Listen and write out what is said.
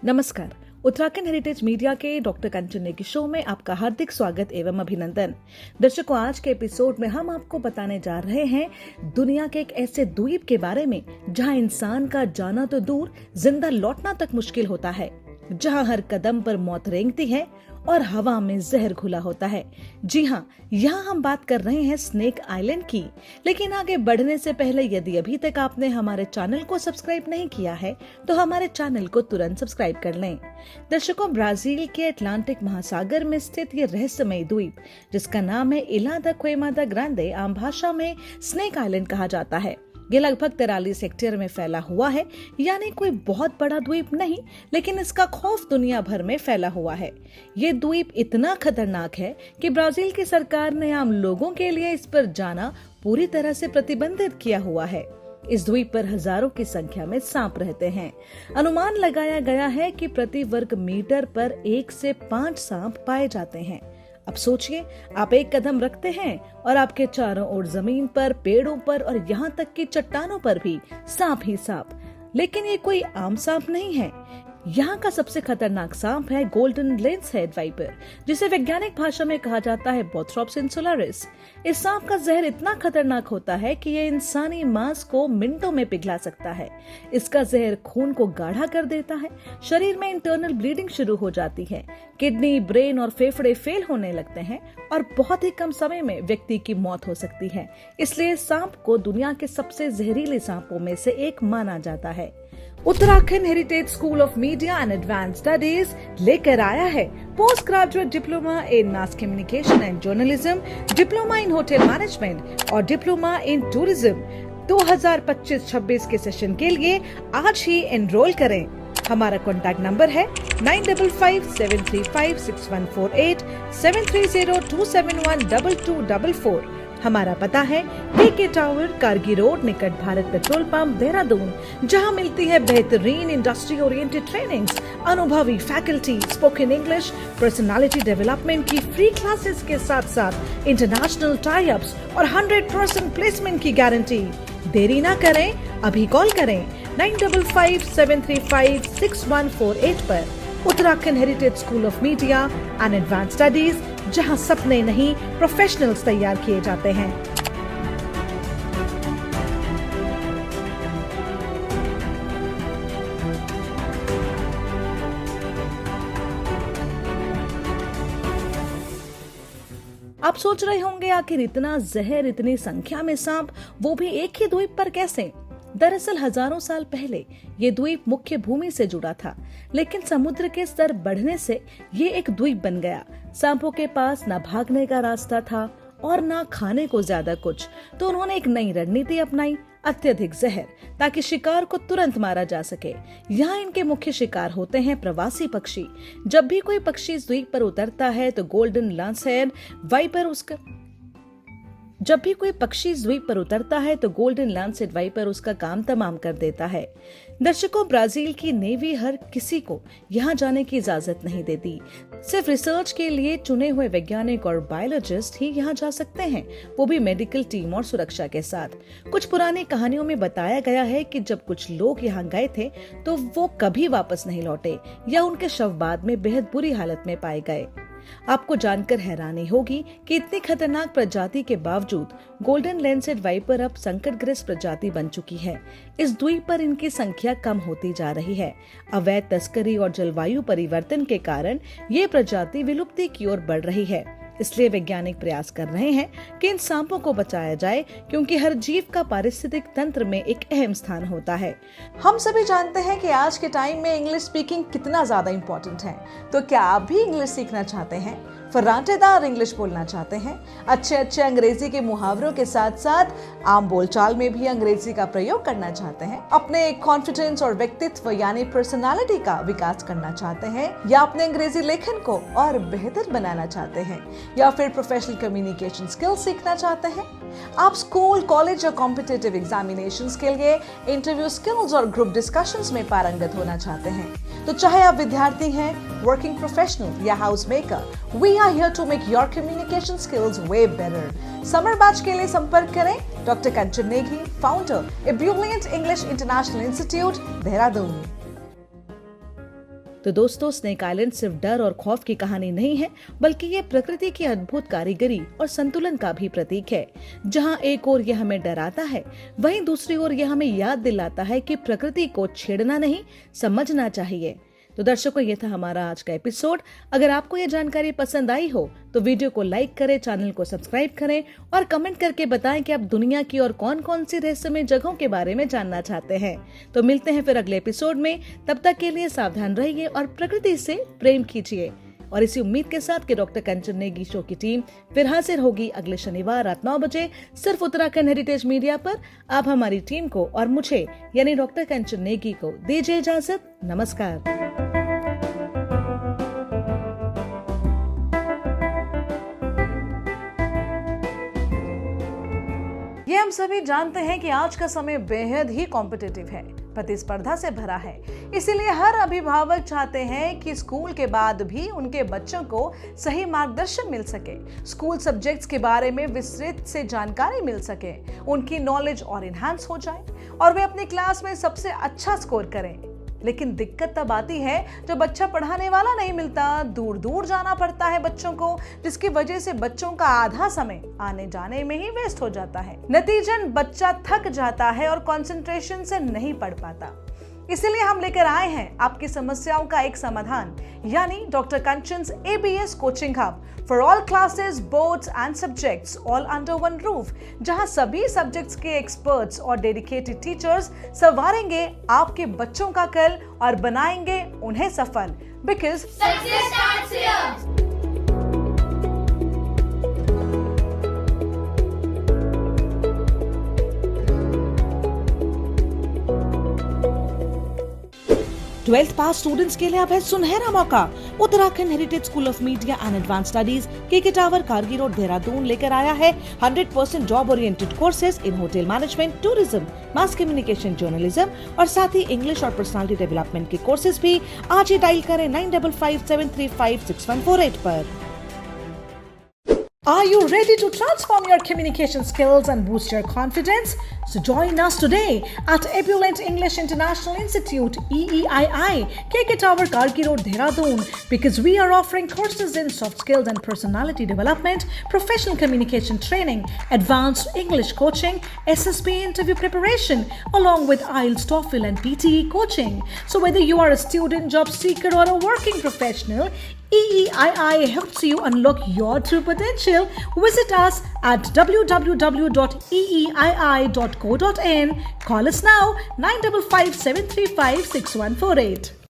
नमस्कार। Uttarakhand heritage media के doctor Kanchan Negi show में आपका हार्दिक स्वागत एवं अभिनंदन। दर्शकों, आज के एपिसोड में हम आपको बताने जा रहे हैं दुनिया के एक ऐसे द्वीप के बारे में जहां इंसान का जाना तो दूर, जिंदा लौटना तक मुश्किल होता है, जहां हर कदम पर मौत रेंगती है और हवा में जहर घुला होता है। जी हाँ, यहाँ हम बात कर रहे हैं स्नेक आइलैंड की। लेकिन आगे बढ़ने से पहले यदि अभी तक आपने हमारे चैनल को सब्सक्राइब नहीं किया है तो हमारे चैनल को तुरंत सब्सक्राइब कर लें। दर्शकों, ब्राजील के अटलांटिक महासागर में स्थित ये रहस्यमय द्वीप, जिसका नाम है इला द क्वेमा द ग्रांडे, आम भाषा में स्नेक आइलैंड कहा जाता है। ये लगभग 43 हेक्टेयर में फैला हुआ है, यानी कोई बहुत बड़ा द्वीप नहीं, लेकिन इसका खौफ दुनिया भर में फैला हुआ है। ये द्वीप इतना खतरनाक है कि ब्राजील की सरकार ने आम लोगों के लिए इस पर जाना पूरी तरह से प्रतिबंधित किया हुआ है। इस द्वीप पर हजारों की संख्या में सांप रहते हैं। अनुमान लगाया गया है कि प्रति वर्ग मीटर पर 1 से 5 सांप पाए जाते हैं। अब सोचिए, आप एक कदम रखते हैं और आपके चारों ओर जमीन पर, पेड़ों पर और यहाँ तक कि चट्टानों पर भी सांप ही सांप। लेकिन ये कोई आम सांप नहीं है। यहाँ का सबसे खतरनाक सांप है गोल्डन लेंस हेड वाइपर, जिसे वैज्ञानिक भाषा में कहा जाता है बोथ्रोप्स इंसुलरिस। इस सांप का जहर इतना खतरनाक होता है कि ये इंसानी मांस को मिनटों में पिघला सकता है। इसका जहर खून को गाढ़ा कर देता है, शरीर में इंटरनल ब्लीडिंग शुरू हो जाती है, किडनी, ब्रेन और फेफड़े फेल होने लगते हैं और बहुत ही कम समय में व्यक्ति की मौत हो सकती है। इसलिए सांप को दुनिया के सबसे जहरीले सांपों में से एक माना जाता है। Uttarakhand heritage school of media and advance studies लेकर आया है post graduate diploma in mass communication and journalism, diploma in hotel management और डिप्लोमा इन टूरिज्म। 2025-26 के सेशन के लिए आज ही एनरोल करें। हमारा कॉन्टैक्ट नंबर है 9557356148, 7302712244। हमारा पता है के टावर, कारगी रोड, निकट भारत पेट्रोल पंप, देहरादून, जहां मिलती है बेहतरीन इंडस्ट्री ओरिएंटेड ट्रेनिंग्स, अनुभवी faculty, spoken English, personality development की फ्री क्लासेस के साथ साथ इंटरनेशनल टाई अप्स और 100% प्लेसमेंट की गारंटी। देरी ना करें, अभी कॉल करें 9557356148 पर। Uttarakhand heritage school of media and advance studies, जहां सपने नहीं, प्रोफेशनल्स तैयार किए जाते हैं। आप सोच रहे होंगे, आखिर इतना जहर, इतनी संख्या में सांप, वो भी एक ही द्वीप पर कैसे? दरअसल हजारों साल पहले ये द्वीप मुख्य भूमि से जुड़ा था, लेकिन समुद्र के स्तर बढ़ने से ये एक द्वीप बन गया। सांपों के पास न भागने का रास्ता था और न खाने को ज्यादा कुछ, तो उन्होंने एक नई रणनीति अपनाई, अत्यधिक जहर, ताकि शिकार को तुरंत मारा जा सके। यहाँ इनके मुख्य शिकार होते हैं प्रवासी पक्षी। जब भी कोई पक्षी इस द्वीप पर उतरता है तो गोल्डन लेंस-हेड वाइपर उसका काम तमाम कर देता है। दर्शकों, ब्राजील की नेवी हर किसी को यहाँ जाने की इजाजत नहीं देती। सिर्फ रिसर्च के लिए चुने हुए वैज्ञानिक और बायोलॉजिस्ट ही यहाँ जा सकते हैं, वो भी मेडिकल टीम और सुरक्षा के साथ। कुछ पुरानी कहानियों में बताया गया है कि जब कुछ लोग यहाँ गए थे तो वो कभी वापस नहीं लौटे या उनके शव बाद में बेहद बुरी हालत में पाए गए। आपको जानकर हैरानी होगी कि इतनी खतरनाक प्रजाति के बावजूद गोल्डन लेंस-हेड वाइपर अब संकटग्रस्त प्रजाति बन चुकी है। इस द्वीप पर इनकी संख्या कम होती जा रही है। अवैध तस्करी और जलवायु परिवर्तन के कारण ये प्रजाति विलुप्ति की ओर बढ़ रही है। इसलिए वैज्ञानिक प्रयास कर रहे हैं कि इन सांपों को बचाया जाए, क्योंकि हर जीव का पारिस्थितिक तंत्र में एक अहम स्थान होता है। हम सभी जानते हैं कि आज के टाइम में इंग्लिश स्पीकिंग कितना ज्यादा इम्पोर्टेंट है। तो क्या आप भी इंग्लिश सीखना चाहते हैं, फर्राटेदार इंग्लिश बोलना चाहते हैं, अच्छे अंग्रेजी के मुहावरों के साथ साथ आम बोलचाल में भी अंग्रेजी का प्रयोग करना चाहते हैं, अपने कॉन्फिडेंस और व्यक्तित्व यानी पर्सनालिटी का विकास करना चाहते हैं, या अपने अंग्रेजी लेखन को और बेहतर बनाना चाहते हैं, या फिर प्रोफेशनल कम्युनिकेशन स्किल्स सीखना चाहते हैं, आप स्कूल, कॉलेज या कॉम्पिटिटिव एग्जामिनेशंस के लिए इंटरव्यू स्किल्स और ग्रुप डिस्कशंस में पारंगत होना चाहते हैं, तो चाहे आप विद्यार्थी हैं, वर्किंग प्रोफेशनल या house maker, we are here to make your communication skills way better. Summer batch के लिए संपर्क करें doctor Kanchan Negi, founder a brilliant English international institute, Dehradun. तो दोस्तों, स्नेक आइलैंड सिर्फ डर और खौफ की कहानी नहीं है, बल्कि ये प्रकृति की अद्भुत कारीगरी और संतुलन का भी प्रतीक है। जहाँ एक ओर यह हमें डराता है, वहीं दूसरी ओर यह हमें याद दिलाता है कि प्रकृति को छेड़ना नहीं, समझना चाहिए। तो दर्शकों, ये था हमारा आज का एपिसोड। अगर आपको ये जानकारी पसंद आई हो तो वीडियो को लाइक करें, चैनल को सब्सक्राइब करें और कमेंट करके बताएं कि आप दुनिया की और कौन कौन सी रहस्यमय जगहों के बारे में जानना चाहते हैं। तो मिलते हैं फिर अगले एपिसोड में। तब तक के लिए सावधान रहिए और प्रकृति से प्रेम कीजिए। और इसी उम्मीद के साथ कि डॉक्टर कंचन नेगी शो की टीम फिर हाजिर होगी अगले शनिवार रात 9 बजे सिर्फ उत्तराखंड हेरिटेज मीडिया पर। आप हमारी टीम को और मुझे यानी डॉक्टर कंचन नेगी को दीजिए इजाजत। नमस्कार। ये हम सभी जानते हैं कि आज का समय बेहद ही कॉम्पिटिटिव है, प्रतिस्पर्धा से भरा है। इसीलिए हर अभिभावक चाहते हैं कि स्कूल के बाद भी उनके बच्चों को सही मार्गदर्शन मिल सके, स्कूल सब्जेक्ट्स के बारे में विस्तृत से जानकारी मिल सके, उनकी नॉलेज और इनहांस हो जाए और वे अपनी क्लास में सबसे अच्छा स्कोर करें। लेकिन दिक्कत तब आती है जब अच्छा पढ़ाने वाला नहीं मिलता, दूर दूर जाना पड़ता है बच्चों को, जिसकी वजह से बच्चों का आधा समय आने जाने में ही वेस्ट हो जाता है। नतीजन बच्चा थक जाता है और कंसंट्रेशन से नहीं पढ़ पाता। इसीलिए हम लेकर आए हैं आपकी समस्याओं का एक समाधान, यानी doctor Kanchan's ABS coaching hub for all classes, boards and subjects, all under one roof, जहां सभी सब्जेक्ट्स के एक्सपर्ट्स और डेडिकेटेड टीचर्स संवारेंगे आपके बच्चों का कल और बनाएंगे उन्हें सफल। Because success starts here. 12th pass students के लिए अब है सुनहरा मौका। Uttarakhand heritage school of media and advance studies KK tower, Kargi road, Dehradun लेकर आया है 100% job oriented courses in hotel management, tourism, mass communication, journalism और साथ ही इंग्लिश और पर्सनालिटी डेवलपमेंट के कोर्सेज भी। आज ही डायल करें 9557356148 पर। Are you ready to transform your communication skills and boost your confidence? So join us today at Ebullient English International Institute EEII, KK Tower, Kargi Road, Dehradun, because we are offering courses in soft skills and personality development, professional communication training, advanced English coaching, SSB interview preparation, along with IELTS, TOEFL and PTE coaching. So whether you are a student, job seeker or a working professional, EEII helps you unlock your true potential. Visit us at www.eeii.co.in. Call us now 9557356148.